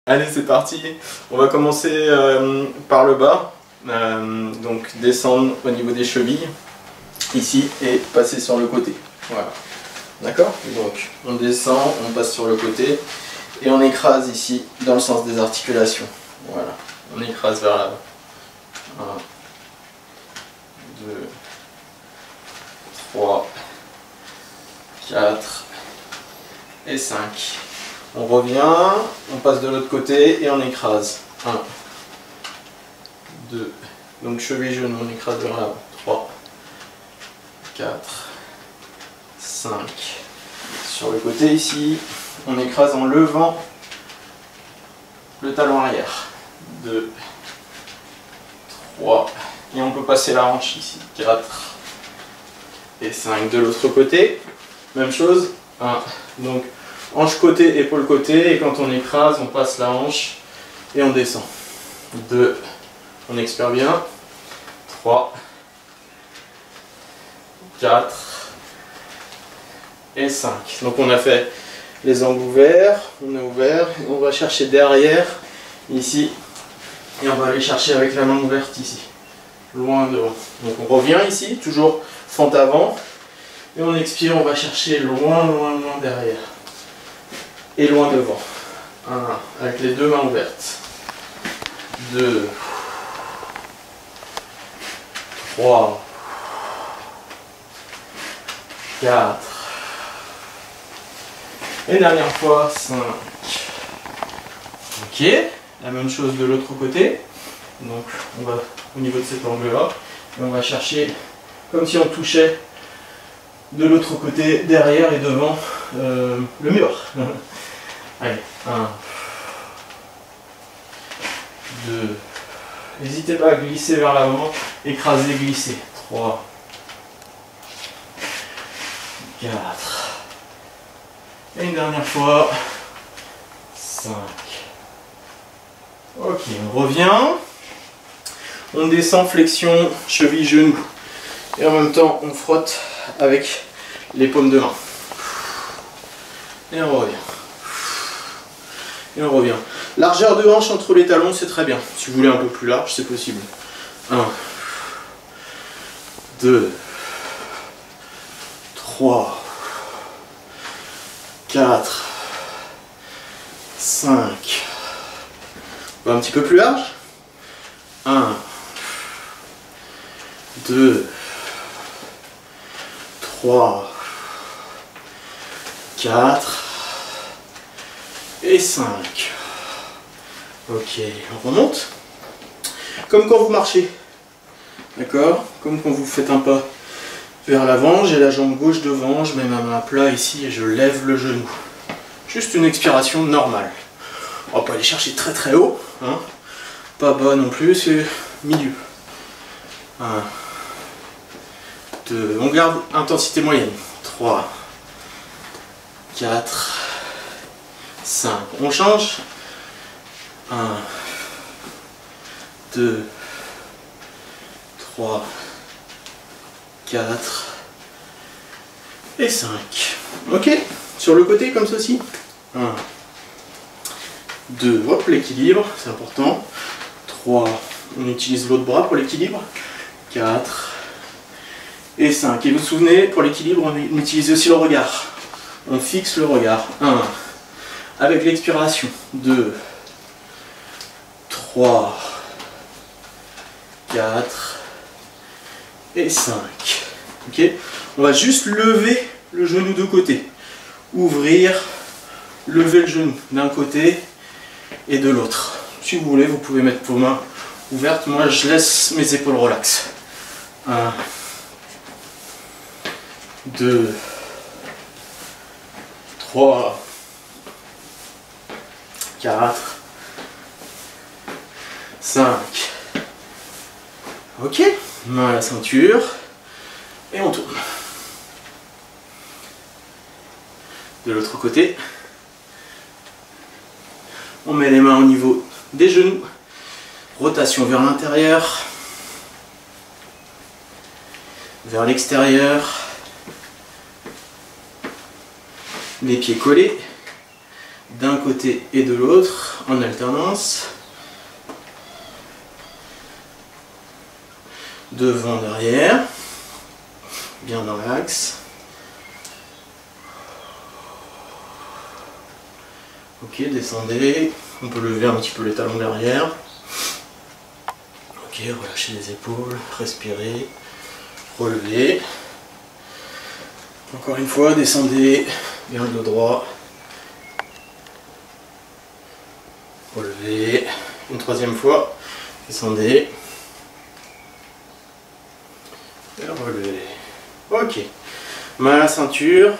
Allez, c'est parti. On va commencer par le bas, donc descendre au niveau des chevilles, ici, et passer sur le côté. Voilà. D'accord? Donc on descend, on passe sur le côté, et on écrase ici, dans le sens des articulations. Voilà. On écrase vers l'avant. 1, 2, 3, 4 et 5. On revient, on passe de l'autre côté et on écrase. 1, 2, donc cheville, genou, on écrase vers l'avant. 3, 4, 5. Sur le côté ici, on écrase en levant le talon arrière. 2, 3, et on peut passer la hanche ici. 4 et 5. De l'autre côté, même chose. 1, donc hanche côté, épaule côté, et quand on écrase, on passe la hanche et on descend. 2, on expire bien. 3, 4 et 5. Donc on a fait les angles ouverts, on a ouvert, et on va chercher derrière, ici, et on va aller chercher avec la main ouverte ici, loin devant. Donc on revient ici, toujours fente avant, et on expire, on va chercher loin, loin, loin derrière. Et loin devant. 1, avec les deux mains ouvertes. 2, 3, 4. Et dernière fois, 5. Ok, la même chose de l'autre côté. Donc on va au niveau de cet angle-là, et on va chercher comme si on touchait de l'autre côté, derrière et devant le mur. Allez, 1, 2, n'hésitez pas à glisser vers l'avant, écraser, glisser. 3, 4, et une dernière fois, 5. Ok, on revient, on descend, flexion, cheville, genou, et en même temps on frotte avec les paumes de main. Et on revient. Et on revient. Largeur de hanche entre les talons, c'est très bien. Si vous voulez un peu plus large, c'est possible. 1, 2, 3, 4, 5. Un petit peu plus large. 1, 2, 3, 4 et 5. Ok, on remonte. Comme quand vous marchez. D'accord? Comme quand vous faites un pas vers l'avant, j'ai la jambe gauche devant, je mets ma main à plat ici et je lève le genou. Juste une expiration normale. On va pas aller chercher très très haut. Hein? Pas bas non plus, c'est milieu. 1, 2, on garde intensité moyenne. 3, 4, 5. On change. 1, 2, 3, 4 et 5. Ok? Sur le côté comme ceci. 1, 2, hop, l'équilibre, c'est important. 3, on utilise l'autre bras pour l'équilibre. 4 et 5. Et vous vous souvenez, pour l'équilibre, on utilise aussi le regard. On fixe le regard. 1, avec l'expiration. 2, 3, 4 et 5. Ok? On va juste lever le genou de côté. Ouvrir, lever le genou d'un côté et de l'autre. Si vous voulez, vous pouvez mettre vos mains ouvertes. Moi, je laisse mes épaules relaxes. 1, 2, 3, 4, 5. Ok, main à la ceinture et on tourne. De l'autre côté, on met les mains au niveau des genoux, rotation vers l'intérieur, vers l'extérieur, les pieds collés, d'un côté et de l'autre en alternance. Devant, derrière, bien dans l'axe. Ok, descendez. On peut lever un petit peu les talons derrière. Ok, relâchez les épaules, respirez, relevez. Encore une fois, descendez, bien le dos droit. Relevez. Une troisième fois, descendez. Et relevez. Ok. Main à la ceinture,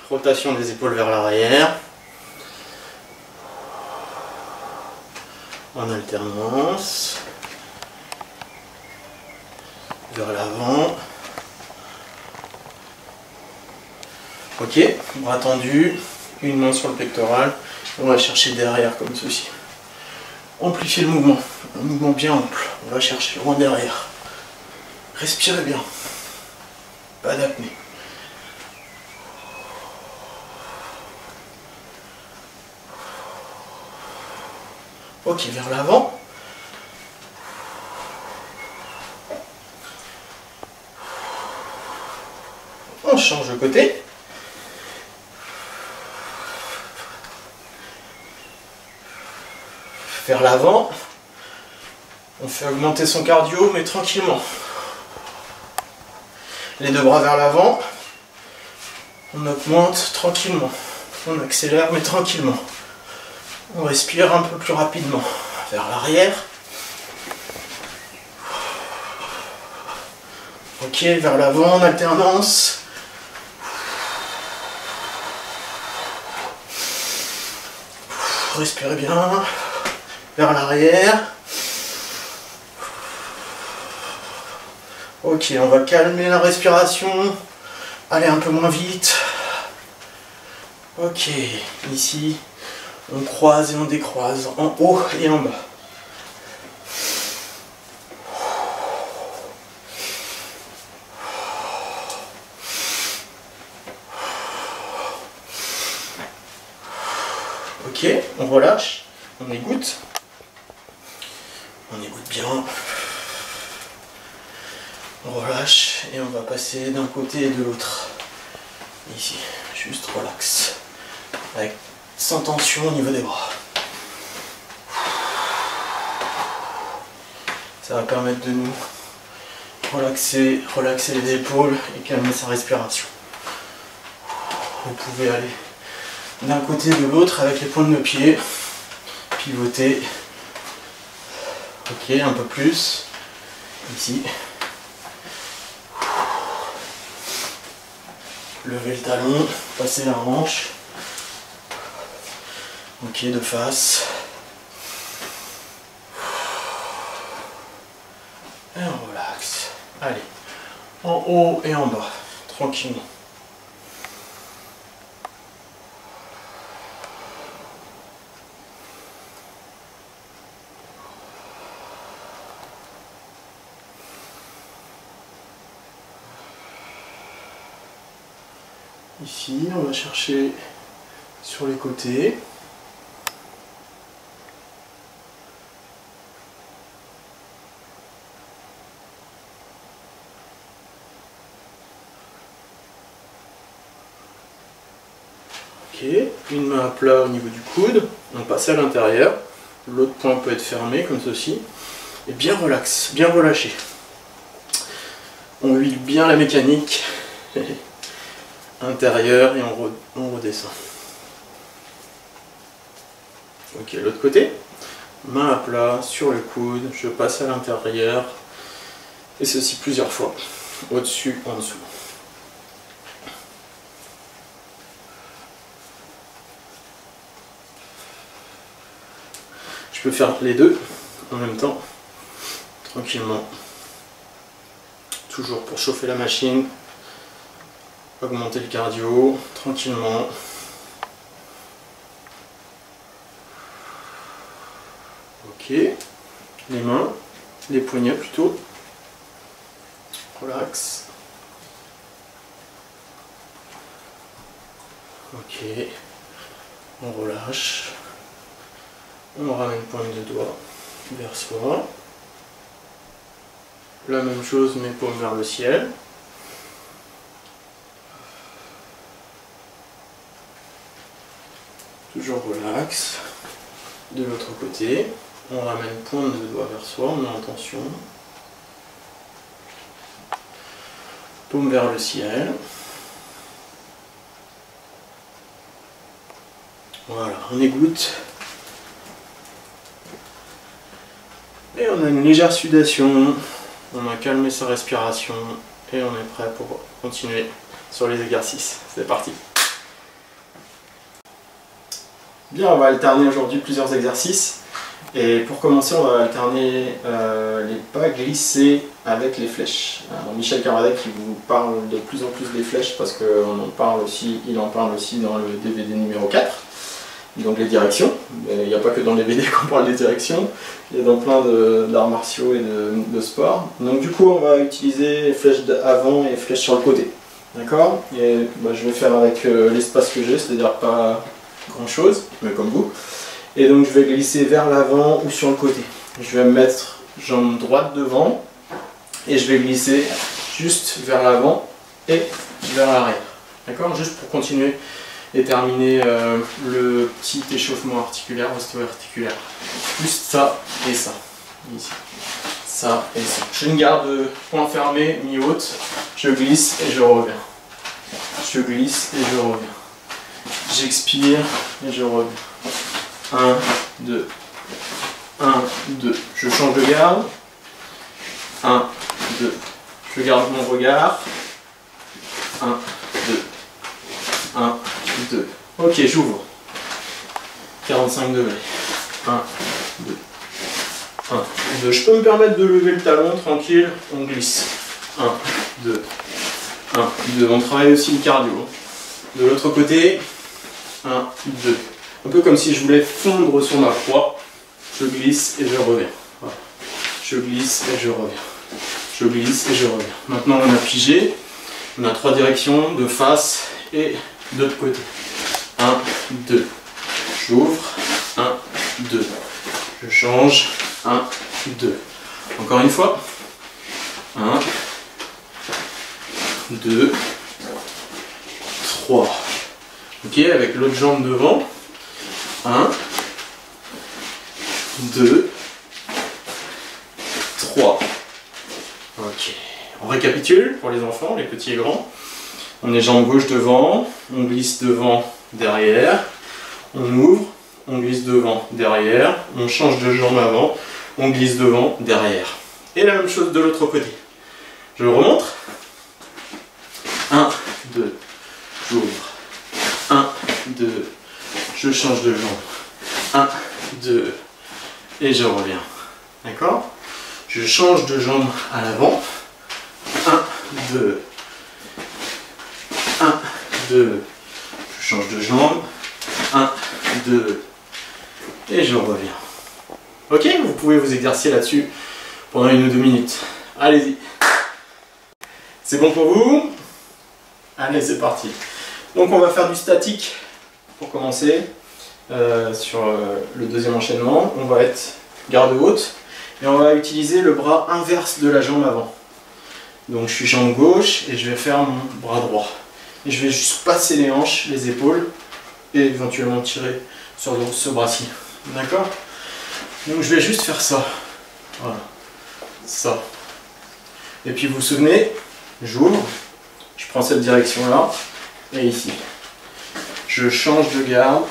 rotation des épaules vers l'arrière. En alternance. Vers l'avant. Ok, bras tendu, une main sur le pectoral. On va chercher derrière comme ceci. Amplifiez le mouvement, un mouvement bien ample. On va chercher loin derrière. Respirez bien. Pas d'apnée. Ok, vers l'avant. On change de côté. Vers l'avant. On fait augmenter son cardio, mais tranquillement. Les deux bras vers l'avant. On augmente tranquillement. On accélère, mais tranquillement. On respire un peu plus rapidement. Vers l'arrière. Ok, vers l'avant en alternance. Respirez bien. Vers l'arrière. Ok, on va calmer la respiration. Aller un peu moins vite. Ok, ici, on croise et on décroise, en haut et en bas. Ok, on relâche, on égoutte. On égoutte bien. On relâche et on va passer d'un côté et de l'autre. Ici, juste relax. Avec sans tension au niveau des bras. Ça va permettre de nous relaxer les épaules et calmer sa respiration. Vous pouvez aller d'un côté et de l'autre avec les pointes de pied, pivoter. Ok, un peu plus. Ici. Levez le talon, passez la hanche. Ok, de face. Et on relaxe. Allez, en haut et en bas, tranquillement. Ici, on va chercher sur les côtés. Ok, une main à plat au niveau du coude, on passe à l'intérieur. L'autre point peut être fermé comme ceci. Et bien relax, bien relâché. On huile bien la mécanique. Intérieur et on redescend. Ok, l'autre côté, main à plat sur le coude, je passe à l'intérieur et ceci plusieurs fois, au-dessus, en dessous. Je peux faire les deux en même temps, tranquillement, toujours pour chauffer la machine. Augmenter le cardio, tranquillement. Ok. Les mains, les poignets plutôt. Relax. Ok. On relâche. On ramène pointe de doigt vers soi. La même chose, mes paumes vers le ciel. Toujours relax. De l'autre côté, on ramène pointe de doigt vers soi, on met en tension. Paume vers le ciel. Voilà, on égoutte. Et on a une légère sudation. On a calmé sa respiration. Et on est prêt pour continuer sur les exercices. C'est parti. Bien, on va alterner aujourd'hui plusieurs exercices. Et pour commencer, on va alterner les pas glissés avec les flèches. Alors, Michel Caradec qui vous parle de plus en plus des flèches parce qu'il en parle aussi dans le DVD numéro 4. Donc les directions. Il n'y a pas que dans les DVD qu'on parle des directions. Il y a dans plein d'arts martiaux et de sports. Donc du coup, on va utiliser les flèches avant et les flèches sur le côté. D'accord? Et je vais faire avec l'espace que j'ai, c'est-à-dire pas grand chose, mais comme vous. Et donc je vais glisser vers l'avant ou sur le côté. Je vais me mettre jambe droite devant et je vais glisser juste vers l'avant et vers l'arrière. D'accord? Juste pour continuer et terminer le petit échauffement articulaire, ostéo-articulaire. Juste ça et ça. Ici. Ça et ça. J'ai une garde point fermé, mi-haute. Je glisse et je reviens. Je glisse et je reviens. J'expire et je reviens. 1, 2. 1, 2. Je change de garde. 1, 2. Je garde mon regard. 1, 2. 1, 2. Ok, j'ouvre. 45 degrés. 1, 2. 1, 2. Je peux me permettre de lever le talon, tranquille, on glisse. 1, 2. 1, 2. On travaille aussi le cardio. De l'autre côté, 1, 2. Un peu comme si je voulais fondre sur ma proie. Je glisse et je reviens. Voilà. Je glisse et je reviens. Je glisse et je reviens. Maintenant on a pigé. On a 3 directions, de face et de l'autre côté. 1, 2. J'ouvre. 1, 2. Je change. 1, 2. Encore une fois. 1, 2, 3. Ok, avec l'autre jambe devant. 1, 2, 3. Ok. On récapitule pour les enfants, les petits et grands. On est jambe gauche devant, on glisse devant, derrière. On ouvre, on glisse devant, derrière. On change de jambe avant, on glisse devant, derrière. Et la même chose de l'autre côté. Je remonte. 1, 2, j'ouvre. 1, 2, je change de jambe. 1, 2, et je reviens. D'accord? Je change de jambe à l'avant. 1, 2, 1, 2, je change de jambe. 1, 2, et je reviens. Ok? Vous pouvez vous exercer là-dessus pendant 1 ou 2 minutes. Allez-y. C'est bon pour vous? Allez, c'est parti. Donc on va faire du statique pour commencer. Sur le deuxième enchaînement, on va être garde haute et on va utiliser le bras inverse de la jambe avant. Donc je suis jambe gauche et je vais faire mon bras droit. Et je vais juste passer les hanches, les épaules et éventuellement tirer sur ce bras-ci. D'accord? Donc je vais juste faire ça. Voilà. Ça. Et puis vous vous souvenez, j'ouvre, je prends cette direction-là et ici. Je change de garde.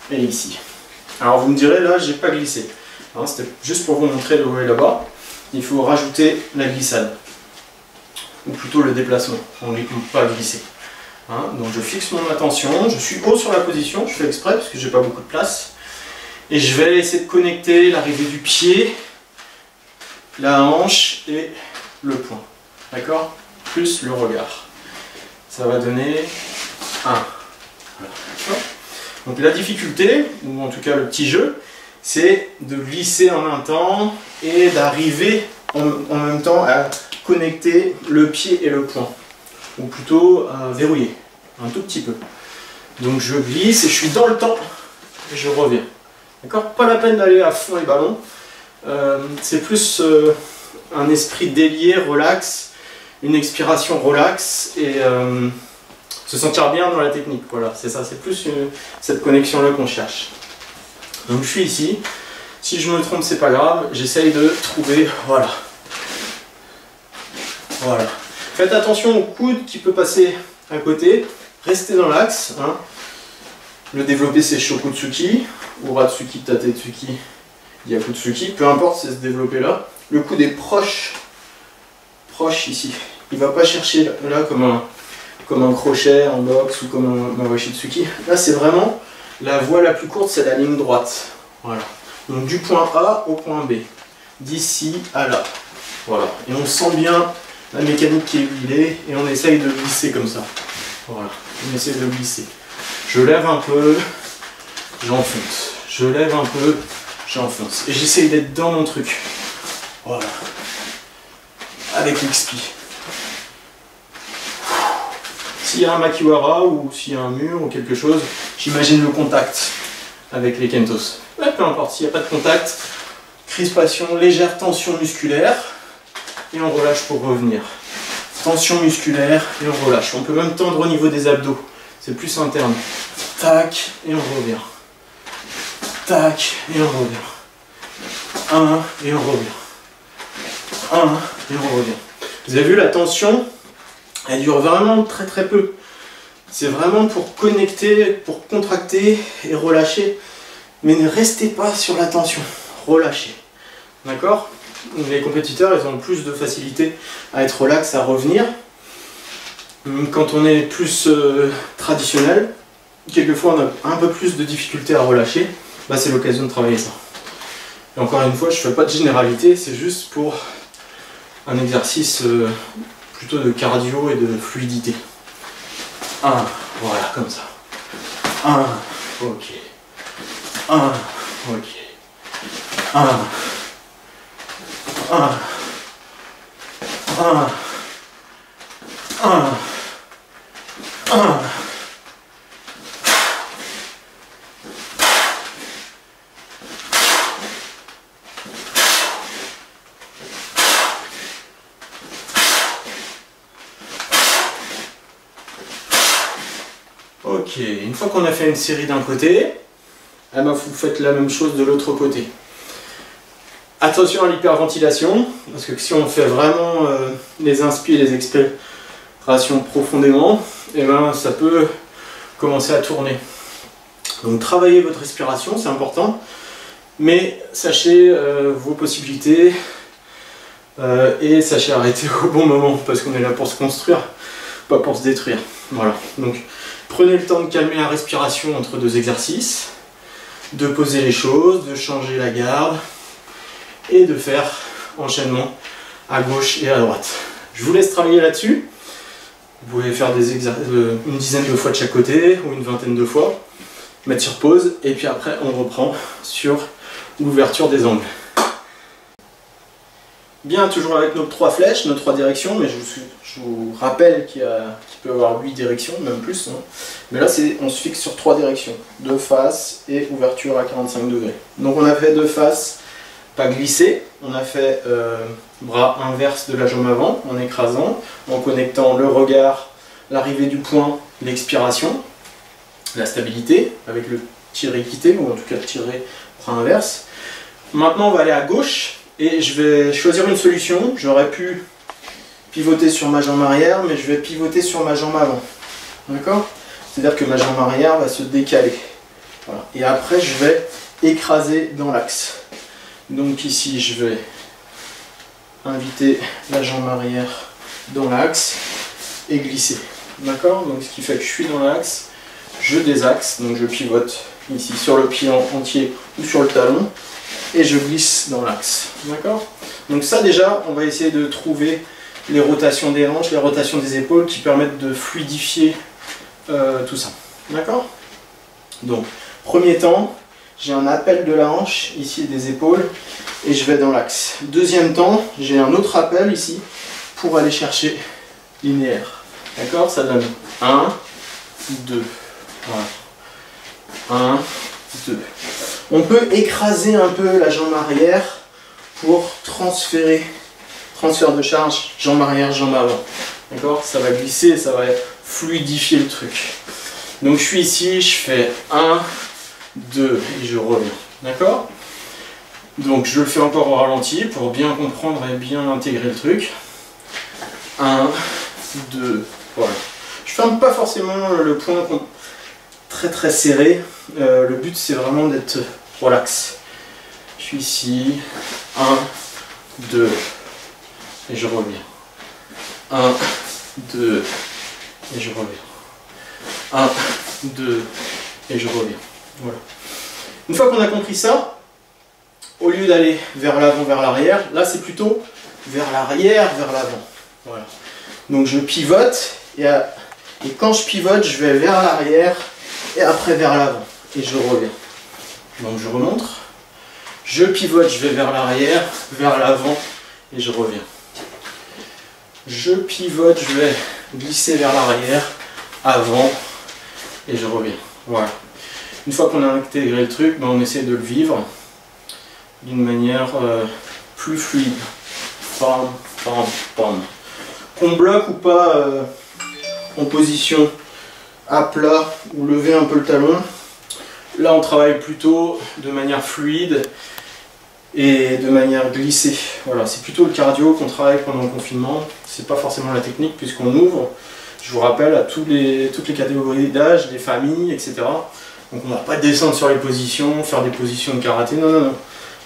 Et ici. Alors vous me direz, là j'ai pas glissé. Hein, c'était juste pour vous montrer le haut et là-bas. Il faut rajouter la glissade. Ou plutôt le déplacement. On ne peut pas glisser. Hein, donc je fixe mon attention, je suis haut sur la position, je fais exprès parce que j'ai pas beaucoup de place. Et je vais essayer de connecter l'arrivée du pied, la hanche et le poing. D'accord? Plus le regard. Ça va donner 1. Voilà. Donc la difficulté, ou en tout cas le petit jeu, c'est de glisser en même temps et d'arriver en même temps à connecter le pied et le poing. Ou plutôt à verrouiller, un tout petit peu. Donc je glisse et je suis dans le temps et je reviens. D'accord? Pas la peine d'aller à fond les ballons. C'est plus un esprit délié, relax, une expiration relax et se sentir bien dans la technique. Voilà, c'est ça, c'est plus cette connexion-là qu'on cherche. Donc je suis ici. Si je me trompe, c'est pas grave. J'essaye de trouver. Voilà. Voilà. Faites attention au coude qui peut passer à côté. Restez dans l'axe. Hein. Le développé, c'est Shokotsuki, ou Ratsuki, Tatetsuki, Gyakutsuki. Peu importe, c'est ce développé-là. Le coude est proche ici. Il ne va pas chercher là comme un crochet en boxe ou comme un Mawashitsuki. Là, c'est vraiment la voie la plus courte, c'est la ligne droite. Voilà. Donc du point A au point B. D'ici à là. Voilà. Et on sent bien la mécanique qui est huilée et on essaye de glisser comme ça. Voilà. On essaye de glisser. Je lève un peu, j'enfonce. Je lève un peu, j'enfonce. Et j'essaye d'être dans mon truc. Voilà. Avec l'XP. S'il y a un makiwara ou s'il y a un mur ou quelque chose, j'imagine le contact avec les kentos. Là, peu importe, s'il n'y a pas de contact, crispation, légère tension musculaire, et on relâche pour revenir. Tension musculaire, et on relâche. On peut même tendre au niveau des abdos, c'est plus interne. Tac, et on revient. Tac, et on revient. Un, et on revient. Un, et on revient. Vous avez vu la tension? Elle dure vraiment très très peu. C'est vraiment pour connecter, pour contracter et relâcher. Mais ne restez pas sur la tension. Relâchez. D'accord? Les compétiteurs, ils ont plus de facilité à être relax, à revenir. Quand on est plus traditionnel, quelquefois on a un peu plus de difficulté à relâcher. Bah, c'est l'occasion de travailler ça. Et encore une fois, je ne fais pas de généralité, c'est juste pour un exercice plutôt de cardio et de fluidité. 1, voilà, comme ça. 1, ok. 1, ok. 1, 1, 1, 1, 1. Ok, une fois qu'on a fait une série d'un côté, eh ben, vous faites la même chose de l'autre côté. Attention à l'hyperventilation, parce que si on fait vraiment les inspires et les expirations profondément, eh ben, ça peut commencer à tourner. Donc travaillez votre respiration, c'est important, mais sachez vos possibilités et sachez arrêter au bon moment, parce qu'on est là pour se construire, pas pour se détruire. Voilà. Donc prenez le temps de calmer la respiration entre deux exercices, de poser les choses, de changer la garde et de faire enchaînement à gauche et à droite. Je vous laisse travailler là-dessus. Vous pouvez faire une dizaine de fois de chaque côté ou une vingtaine de fois. Mettre sur pause et puis après on reprend sur l'ouverture des angles. Bien, toujours avec nos 3 flèches, nos 3 directions, mais je vous rappelle qu'il peut y avoir 8 directions, même plus. Hein. Mais là, on se fixe sur 3 directions. 2 faces et ouverture à 45 degrés. Donc on a fait 2 faces, pas glissé. On a fait bras inverse de la jambe avant, en écrasant, en connectant le regard, l'arrivée du poing, l'expiration, la stabilité, avec le tiré quitté, ou en tout cas le tiré bras inverse. Maintenant, on va aller à gauche. Et je vais choisir une solution. J'aurais pu pivoter sur ma jambe arrière, mais je vais pivoter sur ma jambe avant. D'accord? C'est-à-dire que ma jambe arrière va se décaler. Voilà. Et après, je vais écraser dans l'axe. Donc ici, je vais inviter la jambe arrière dans l'axe et glisser. D'accord? Donc ce qui fait que je suis dans l'axe, je désaxe, donc je pivote ici sur le pied entier ou sur le talon. Et je glisse dans l'axe. D'accord? Donc ça déjà, on va essayer de trouver les rotations des hanches, les rotations des épaules qui permettent de fluidifier tout ça. D'accord? Donc, premier temps, j'ai un appel de la hanche, ici des épaules, et je vais dans l'axe. Deuxième temps, j'ai un autre appel ici pour aller chercher linéaire. D'accord? Ça donne 1, 2, Voilà. 1, 2. On peut écraser un peu la jambe arrière pour transfert de charge, jambe arrière, jambe avant. D'accord? Ça va glisser, ça va fluidifier le truc. Donc je suis ici, je fais 1, 2 et je reviens. D'accord? Donc je le fais encore au ralenti pour bien comprendre et bien intégrer le truc. 1, 2, voilà. Je ferme pas forcément le point très serré. Le but c'est vraiment d'être relax. Je suis ici. 1, 2 et je reviens. 1, 2 et je reviens. 1, 2 et je reviens. Voilà. Une fois qu'on a compris ça, au lieu d'aller vers l'avant, vers l'arrière, là c'est plutôt vers l'arrière, vers l'avant. Voilà. Donc je pivote et quand je pivote, je vais vers l'arrière et après vers l'avant. Et je reviens. Donc je remonte. Je pivote, je vais vers l'arrière, vers l'avant et je reviens. Je pivote, je vais glisser vers l'arrière, avant et je reviens. Voilà. Une fois qu'on a intégré le truc, ben on essaie de le vivre d'une manière plus fluide. Pam, pam, pam. Qu'on bloque ou pas en position à plat ou lever un peu le talon. Là on travaille plutôt de manière fluide et de manière glissée. Voilà, c'est plutôt le cardio qu'on travaille pendant le confinement. C'est pas forcément la technique puisqu'on ouvre. Je vous rappelle à toutes les catégories d'âge, des familles, etc. Donc on ne va pas descendre sur les positions, faire des positions de karaté, non, non, non.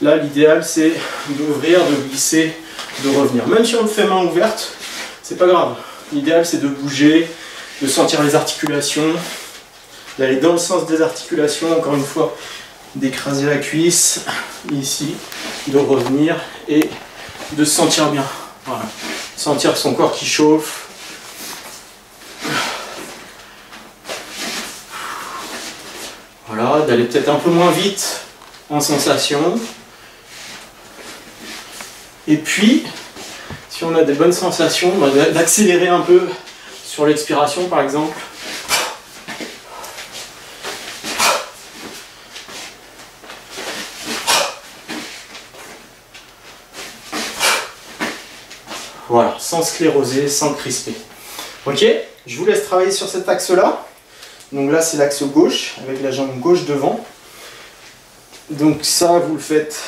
Là l'idéal c'est d'ouvrir, de glisser, de revenir. Même si on le fait main ouverte, c'est pas grave. L'idéal c'est de bouger, de sentir les articulations, d'aller dans le sens des articulations, encore une fois, d'écraser la cuisse, ici, de revenir et de se sentir bien. Voilà. Sentir son corps qui chauffe. Voilà, d'aller peut-être un peu moins vite en sensation. Et puis, si on a des bonnes sensations, d'accélérer un peu sur l'expiration par exemple. Voilà, sans scléroser, sans crisper. Ok, je vous laisse travailler sur cet axe-là. Donc là, c'est l'axe gauche, avec la jambe gauche devant. Donc ça, vous le faites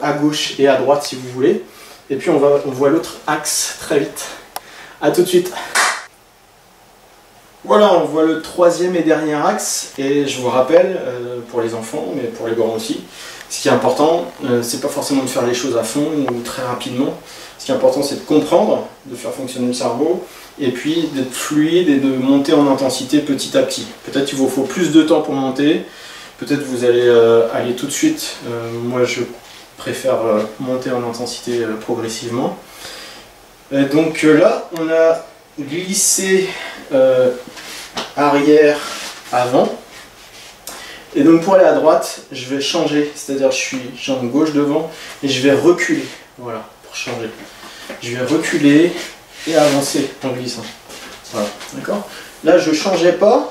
à gauche et à droite si vous voulez. Et puis on voit l'autre axe très vite. A tout de suite. Voilà, on voit le troisième et dernier axe. Et je vous rappelle, pour les enfants, mais pour les grands aussi, ce qui est important, c'est pas forcément de faire les choses à fond ou très rapidement. Ce qui est important, c'est de comprendre, de faire fonctionner le cerveau, et puis d'être fluide et de monter en intensité petit à petit. Peut-être qu'il vous faut plus de temps pour monter, peut-être vous allez aller tout de suite. Moi, je préfère monter en intensité progressivement. Donc là, on a glissé arrière, avant. Et donc pour aller à droite, je vais changer, c'est-à-dire je suis jambe gauche devant et je vais reculer. Voilà, pour changer. Je vais reculer et avancer en glissant. Voilà, d'accord? Là, je ne changeais pas,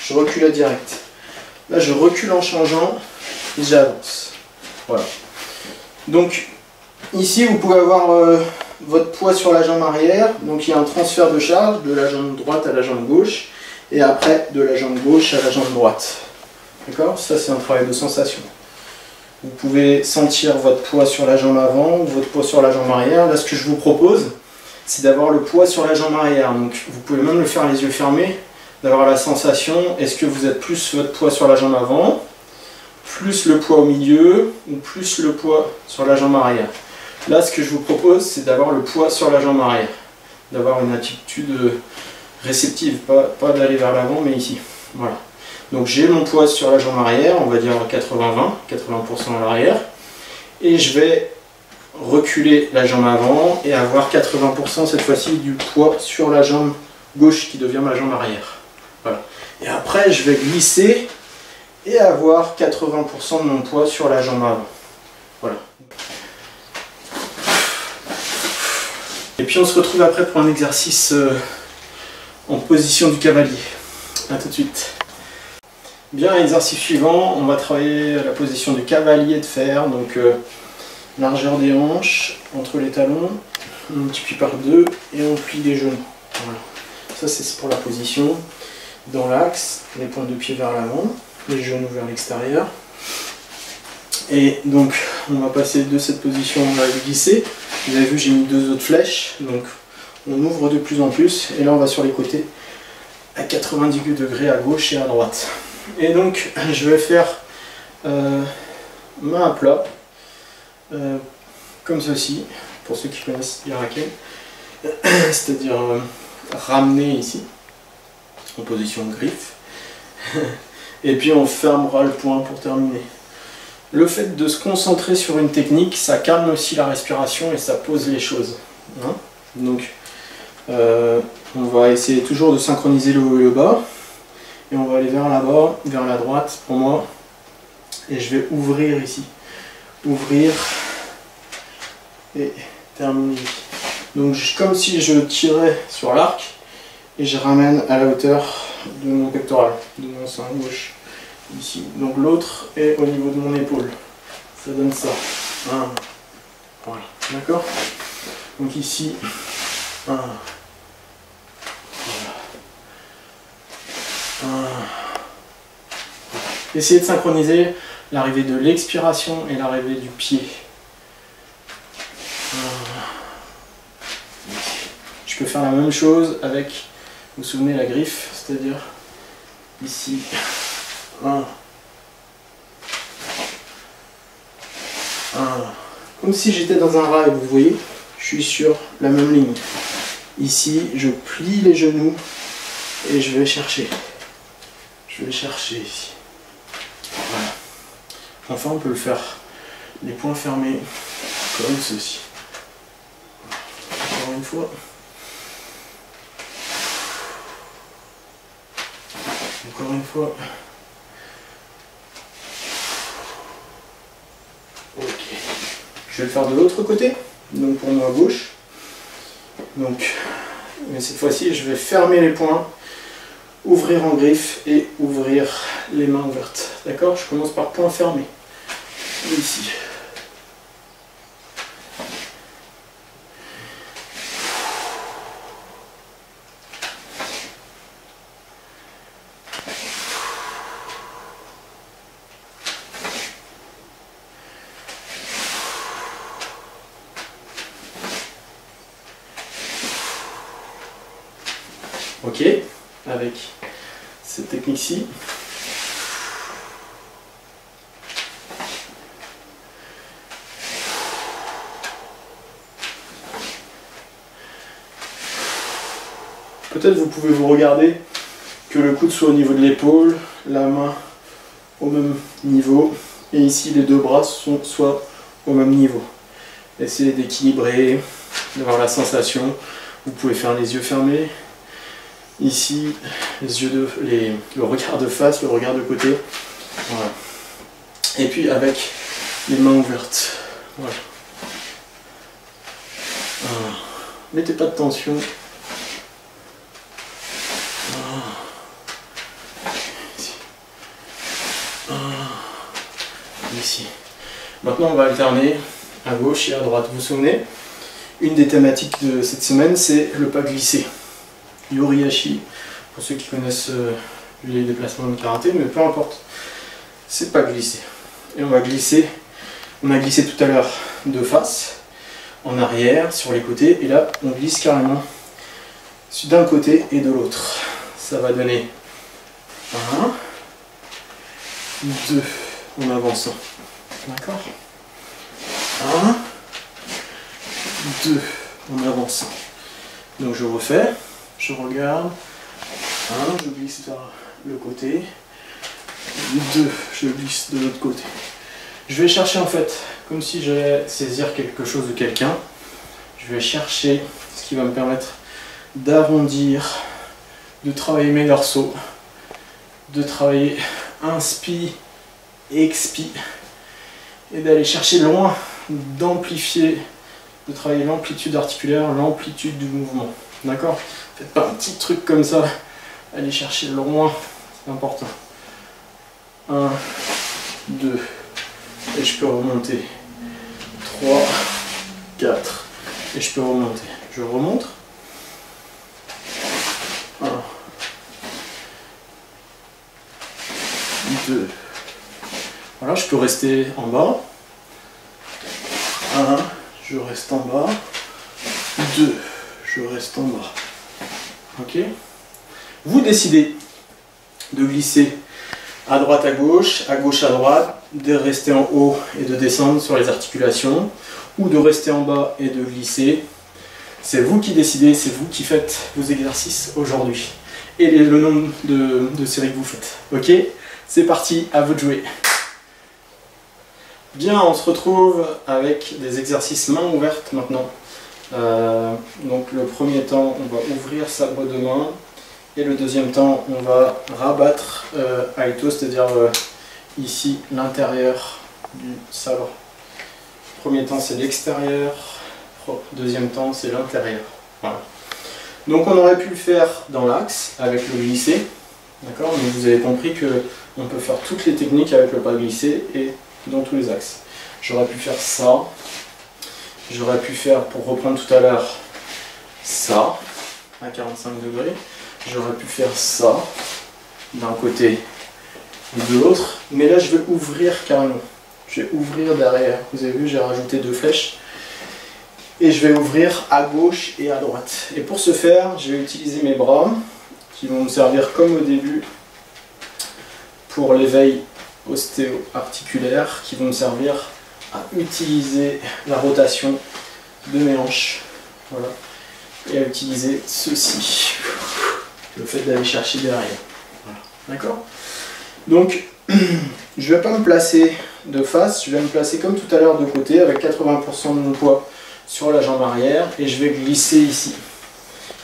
je reculais direct. Là, je recule en changeant et j'avance. Voilà. Donc, ici, vous pouvez avoir votre poids sur la jambe arrière. Donc, il y a un transfert de charge de la jambe droite à la jambe gauche et après de la jambe gauche à la jambe droite. D'accord? Ça, c'est un travail de sensation. Vous pouvez sentir votre poids sur la jambe avant ou votre poids sur la jambe arrière. Là, ce que je vous propose, c'est d'avoir le poids sur la jambe arrière. Donc, vous pouvez même le faire les yeux fermés, d'avoir la sensation, est-ce que vous êtes plus votre poids sur la jambe avant, plus le poids au milieu, ou plus le poids sur la jambe arrière. Là, ce que je vous propose, c'est d'avoir le poids sur la jambe arrière. D'avoir une attitude réceptive, pas d'aller vers l'avant, mais ici. Voilà. Donc j'ai mon poids sur la jambe arrière, on va dire 80-20, 80% à l'arrière. Et je vais reculer la jambe avant et avoir 80% cette fois-ci du poids sur la jambe gauche qui devient ma jambe arrière. Voilà. Et après je vais glisser et avoir 80% de mon poids sur la jambe avant. Voilà. Et puis on se retrouve après pour un exercice en position du cavalier. A tout de suite. Bien, exercice suivant, on va travailler la position du cavalier de fer, donc largeur des hanches entre les talons, on multiplie par 2 et on plie les genoux. Voilà. Ça c'est pour la position. Dans l'axe, les pointes de pied vers l'avant, les genoux vers l'extérieur. Et donc on va passer de cette position, on va glisser. Vous avez vu, j'ai mis 2 autres flèches, donc on ouvre de plus en plus, et là on va sur les côtés à 90 degrés à gauche et à droite. Et donc je vais faire main à plat, comme ceci, pour ceux qui connaissent Iraken, c'est-à-dire ramener ici, en position de griffe, et puis on fermera le poing pour terminer. Le fait de se concentrer sur une technique, ça calme aussi la respiration et ça pose les choses. Hein, donc on va essayer toujours de synchroniser le haut et le bas, et on va aller vers là-bas, vers la droite pour moi, et je vais ouvrir ici, ouvrir et terminer ici. Donc comme si je tirais sur l'arc et je ramène à la hauteur de mon pectoral, de mon sein gauche ici. Donc l'autre est au niveau de mon épaule, ça donne ça. Voilà, d'accord. Donc ici, essayez de synchroniser l'arrivée de l'expiration et l'arrivée du pied. Je peux faire la même chose avec, vous vous souvenez, la griffe, c'est-à-dire ici. Comme si j'étais dans un rail, vous voyez, je suis sur la même ligne. Ici, je plie les genoux et je vais chercher. Je vais chercher ici. Voilà. Enfin, on peut le faire les poings fermés comme ceci. Encore une fois. Encore une fois. Ok. Je vais le faire de l'autre côté, donc pour moi à gauche. Donc, mais cette fois-ci, je vais fermer les poings, ouvrir en griffe et ouvrir les mains ouvertes. D'accord? Je commence par point fermé. Ici. Ok, avec cette technique-ci. Peut-être vous pouvez vous regarder que le coude soit au niveau de l'épaule, la main au même niveau, et ici les deux bras soient au même niveau. Essayez d'équilibrer, d'avoir la sensation. Vous pouvez faire les yeux fermés. Ici, le regard de face, le regard de côté. Voilà. Et puis avec les mains ouvertes. Voilà. Mettez pas de tension. Ici. Ici. Maintenant, on va alterner à gauche et à droite. Vous vous souvenez, une des thématiques de cette semaine, c'est le pas glissé. Yoriashi, pour ceux qui connaissent les déplacements de karaté, mais peu importe, c'est pas glisser. Et on va glisser, on a glissé tout à l'heure de face, en arrière, sur les côtés, et là on glisse carrément d'un côté et de l'autre. Ça va donner 1, 2 en avançant. D'accord? 1, 2 en avançant. Donc je refais. Je regarde, 1, je glisse vers le côté, 2, je glisse de l'autre côté. Je vais chercher en fait, comme si j'allais saisir quelque chose de quelqu'un, je vais chercher ce qui va me permettre d'arrondir, de travailler mes dorsaux, de travailler inspi, expi, et d'aller chercher loin, d'amplifier, de travailler l'amplitude articulaire, l'amplitude du mouvement. D'accord? Faites pas un petit truc comme ça, allez chercher loin, c'est important. 1, 2, et je peux remonter. 3, 4, et je peux remonter. Je remonte. 1, 2. Voilà, je peux rester en bas. 1, je reste en bas. 2, je reste en bas. Ok? Vous décidez de glisser à droite à gauche à droite, de rester en haut et de descendre sur les articulations, ou de rester en bas et de glisser. C'est vous qui décidez, c'est vous qui faites vos exercices aujourd'hui. Et le nombre de séries que vous faites. Ok? C'est parti, à vous de jouer. Bien, on se retrouve avec des exercices main ouverte maintenant. Donc le premier temps, on va ouvrir sabre de main. Et le deuxième temps, on va rabattre Aito, c'est-à-dire ici l'intérieur du sabre. Premier temps, c'est l'extérieur. Deuxième temps, c'est l'intérieur. Voilà. Donc on aurait pu le faire dans l'axe avec le glissé. D'accord? Donc vous avez compris qu'on peut faire toutes les techniques avec le pas glissé et dans tous les axes. J'aurais pu faire ça. J'aurais pu faire, pour reprendre tout à l'heure, ça, à 45 degrés. J'aurais pu faire ça, d'un côté ou de l'autre. Mais là, je vais ouvrir carrément. Je vais ouvrir derrière. Vous avez vu, j'ai rajouté 2 flèches. Et je vais ouvrir à gauche et à droite. Et pour ce faire, je vais utiliser mes bras, qui vont me servir comme au début pour l'éveil ostéo-articulaire, qui vont me servir à utiliser la rotation de mes hanches. Voilà. Et à utiliser ceci, le fait d'aller chercher derrière. Voilà. D'accord? Donc, je ne vais pas me placer de face, je vais me placer comme tout à l'heure de côté, avec 80% de mon poids sur la jambe arrière, et je vais glisser ici.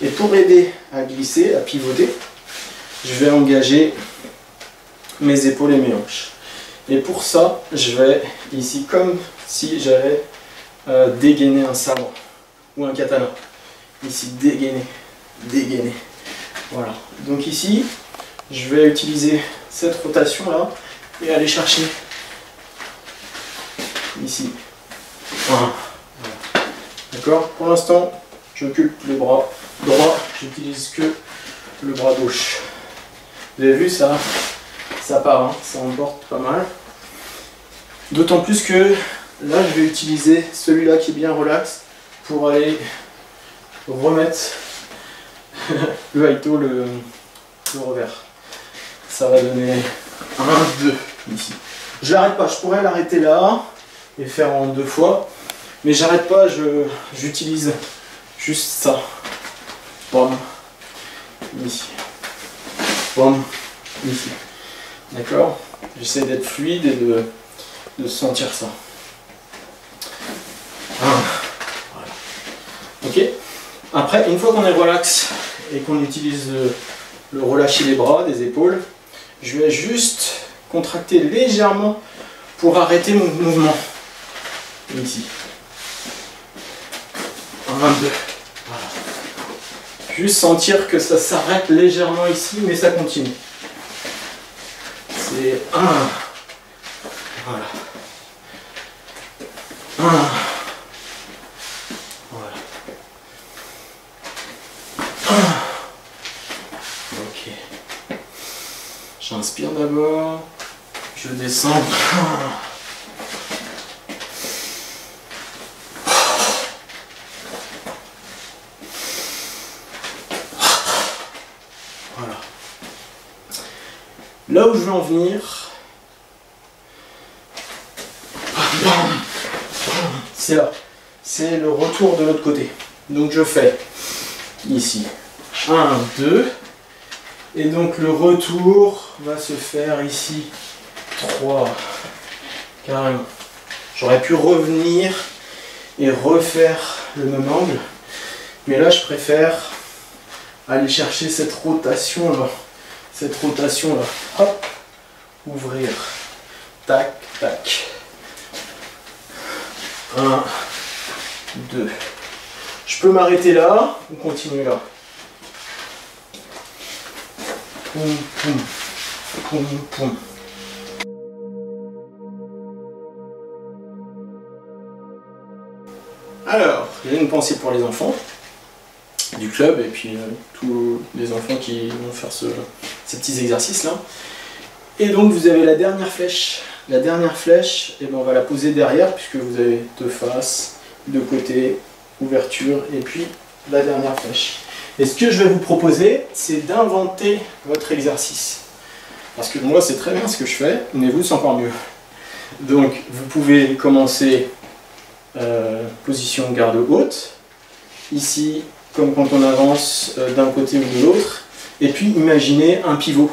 Et pour aider à glisser, à pivoter, je vais engager mes épaules et mes hanches. Et pour ça, je vais ici, comme si j'allais dégainer un sabre ou un katana. Ici, dégainer, dégainer. Voilà. Donc ici, je vais utiliser cette rotation là et aller chercher ici. Voilà. D'accord? Pour l'instant, j'occupe le bras droit, j'utilise que le bras gauche. Vous avez vu, ça part, hein, ça emporte pas mal. D'autant plus que là, je vais utiliser celui-là qui est bien relax pour aller remettre le Aito, le revers. Ça va donner 1, 2 ici. Je l'arrête pas, je pourrais l'arrêter là et faire en 2 fois. Mais j'arrête pas, j'utilise juste ça. Bam, ici. Bam, ici. D'accord? J'essaie d'être fluide et de sentir ça. Voilà. Ok? Après, une fois qu'on est relax et qu'on utilise le relâcher des bras, des épaules, je vais juste contracter légèrement pour arrêter mon mouvement. Ici. 1, 2. Voilà. Juste sentir que ça s'arrête légèrement ici, mais ça continue. C'est 1. Voilà. 1. Voilà. 1. Ok. J'inspire d'abord. Je descends. Voilà. Là où je veux en venir, c'est là. C'est le retour de l'autre côté. Donc je fais ici 1, 2. Et donc le retour va se faire ici 3. Carrément. J'aurais pu revenir et refaire le même angle. Mais là je préfère aller chercher cette rotation là. Cette rotation là. Hop. Ouvrir. Tac, tac. 1, 2. Je peux m'arrêter là ou continuer là. Poum, poum. Poum, poum. Alors, j'ai une pensée pour les enfants du club et puis tous les enfants qui vont faire ces petits exercices là. Et donc vous avez la dernière flèche. La dernière flèche, et ben on va la poser derrière puisque vous avez de face, de côté, ouverture et puis la dernière flèche. Et ce que je vais vous proposer, c'est d'inventer votre exercice. Parce que moi c'est très bien ce que je fais, mais vous c'est encore mieux. Donc vous pouvez commencer position garde haute. Ici, comme quand on avance d'un côté ou de l'autre. Et puis imaginez un pivot.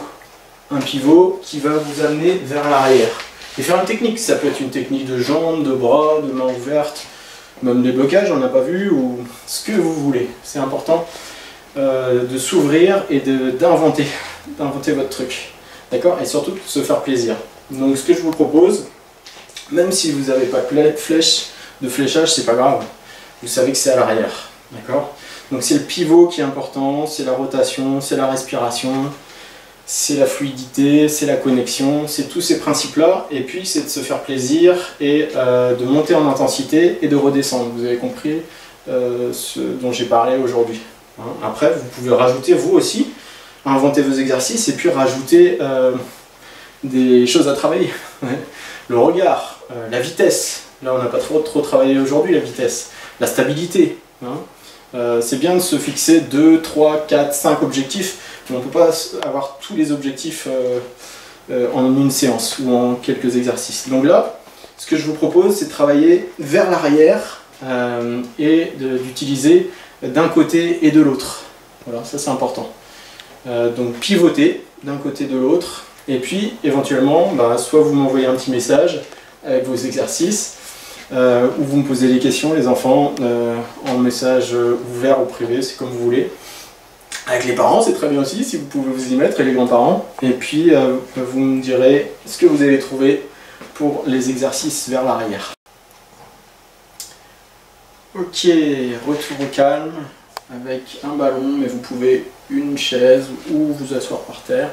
Un pivot qui va vous amener vers l'arrière. Et faire une technique, ça peut être une technique de jambes, de bras, de mains ouvertes, même des blocages, on n'a pas vu, ou ce que vous voulez. C'est important de s'ouvrir et d'inventer votre truc. D'accord? Et surtout de se faire plaisir. Donc ce que je vous propose, même si vous n'avez pas de fléchage, c'est pas grave. Vous savez que c'est à l'arrière. D'accord? Donc c'est le pivot qui est important, c'est la rotation, c'est la respiration, c'est la fluidité, c'est la connexion, c'est tous ces principes-là. Et puis c'est de se faire plaisir et de monter en intensité et de redescendre. Vous avez compris ce dont j'ai parlé aujourd'hui. Hein? Après, vous pouvez rajouter vous aussi, inventer vos exercices et puis rajouter des choses à travailler. Le regard, la vitesse. Là, on n'a pas trop travaillé aujourd'hui, la vitesse. La stabilité. Hein? C'est bien de se fixer 2, 3, 4, 5 objectifs, mais on ne peut pas avoir tous les objectifs en une séance ou en quelques exercices. Donc là, ce que je vous propose, c'est de travailler vers l'arrière et d'utiliser d'un côté et de l'autre. Voilà, ça c'est important. Donc pivoter d'un côté et de l'autre, et puis éventuellement, soit vous m'envoyez un petit message avec vos exercices, ou vous me posez des questions, les enfants, en message ouvert ou privé, c'est comme vous voulez. Avec les parents, c'est très bien aussi, si vous pouvez vous y mettre, et les grands-parents. Et puis, vous me direz ce que vous avez trouvé pour les exercices vers l'arrière. Ok, retour au calme, avec un ballon, mais vous pouvez une chaise ou vous asseoir par terre,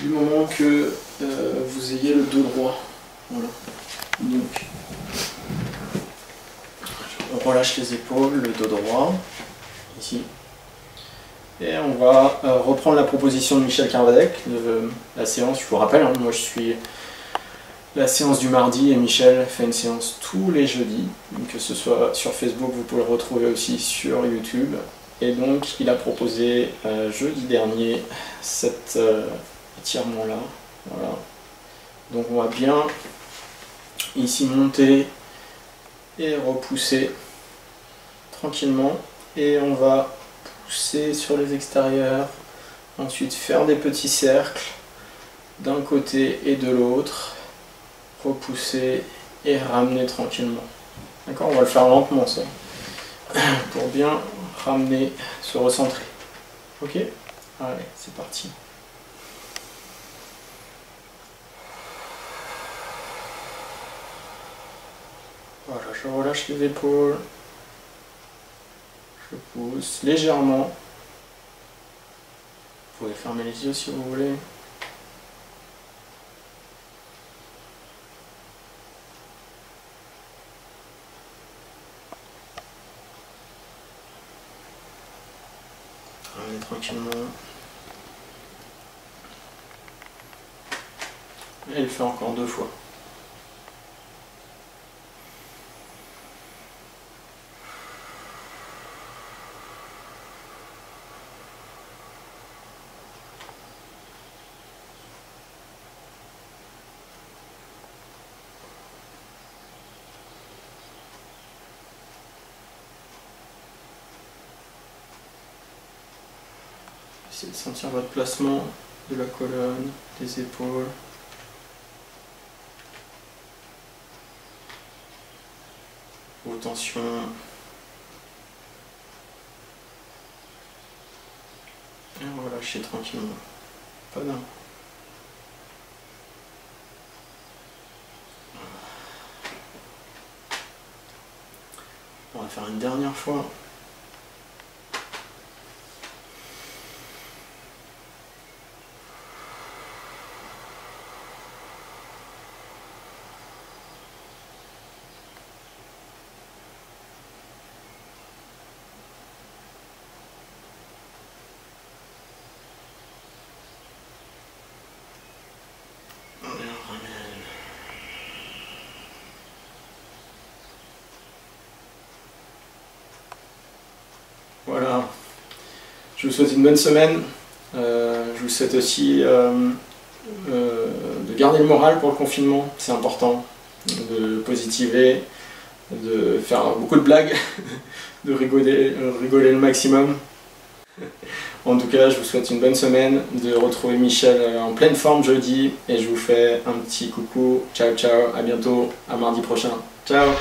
du moment que vous ayez le dos droit. Voilà. Donc, on relâche les épaules, le dos droit, ici. Et on va reprendre la proposition de Michel Carvadec, de la séance, je vous rappelle, hein, moi je suis la séance du mardi et Michel fait une séance tous les jeudis, donc que ce soit sur Facebook, vous pouvez le retrouver aussi sur YouTube. Et donc il a proposé jeudi dernier cet étirement-là. Voilà. Donc on va bien ici monter et repousser tranquillement, et on va pousser sur les extérieurs, ensuite faire des petits cercles d'un côté et de l'autre, repousser et ramener tranquillement. D'accord, on va le faire lentement ça, pour bien ramener, se recentrer. Ok, allez, c'est parti. Voilà, je relâche les épaules, je pousse légèrement. Vous pouvez fermer les yeux si vous voulez. Ramenez tranquillement. Et le faire encore 2 fois. Essayez de sentir votre placement de la colonne, des épaules. Vos tensions. Et on va lâcher tranquillement. Pas d'un. On va faire une dernière fois. Je vous souhaite une bonne semaine. Je vous souhaite aussi de garder le moral pour le confinement, c'est important. De positiver, de faire beaucoup de blagues, de rigoler le maximum. En tout cas, je vous souhaite une bonne semaine, de retrouver Michel en pleine forme jeudi, et je vous fais un petit coucou. Ciao ciao, à bientôt, à mardi prochain. Ciao.